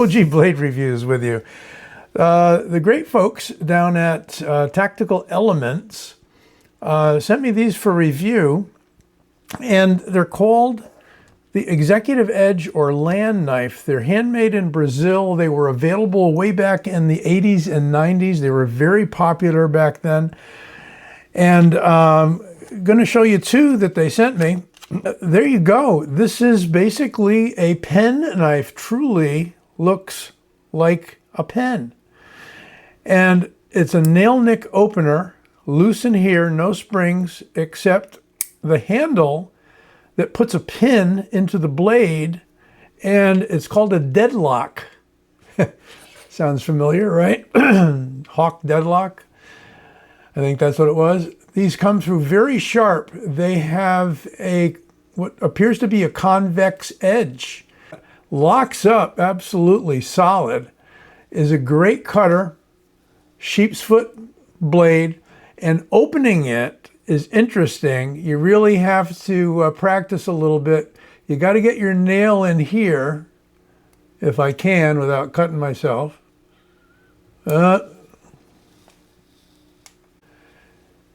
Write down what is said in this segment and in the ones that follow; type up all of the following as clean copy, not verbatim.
OG Blade Reviews with you. The great folks down at Tactical Elements sent me these for review, and they're called the Executive Edge or Land Knife. They're handmade in Brazil. They were available way back in the 80s and 90s. They were very popular back then. And I'm going to show you two that they sent me. There you go. This is basically a pen knife. Truly looks like a pen. And it's a nail nick opener, loose in here, no springs, except the handle that puts a pin into the blade, and it's called a deadlock. Sounds familiar, right? Hawk deadlock. I think that's what it was. These come through very sharp. They have what appears to be a convex edge. Locks up absolutely solid. Is a great cutter, sheep's foot blade, and opening it is interesting. You really have to practice a little bit. You got to get your nail in here, if I can, without cutting myself. You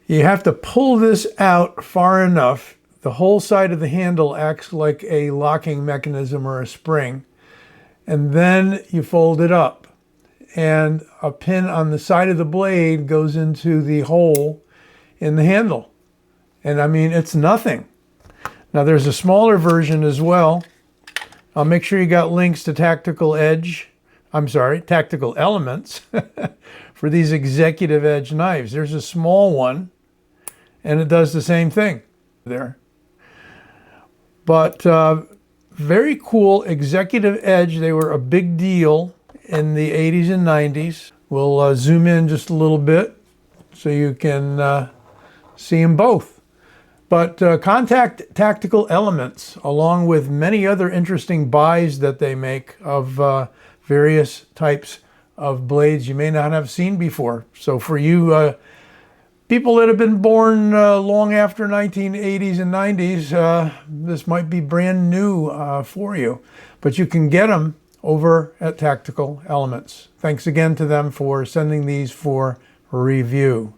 have to pull this out far enough. The whole side of the handle acts like a locking mechanism or a spring. And then you fold it up. And a pin on the side of the blade goes into the hole in the handle. And I mean, it's nothing. Now there's a smaller version as well. I'll make sure you got links to Tactical Elements for these Executive Edge knives. There's a small one, and it does the same thing there. But very cool Executive Edge. They were a big deal in the 80s and 90s. We'll zoom in just a little bit so you can see them both. But contact Tactical Elements, along with many other interesting buys that they make of various types of blades you may not have seen before. So for you people that have been born long after 1980s and 90s, this might be brand new for you. But you can get them over at Tactical Elements. Thanks again to them for sending these for review.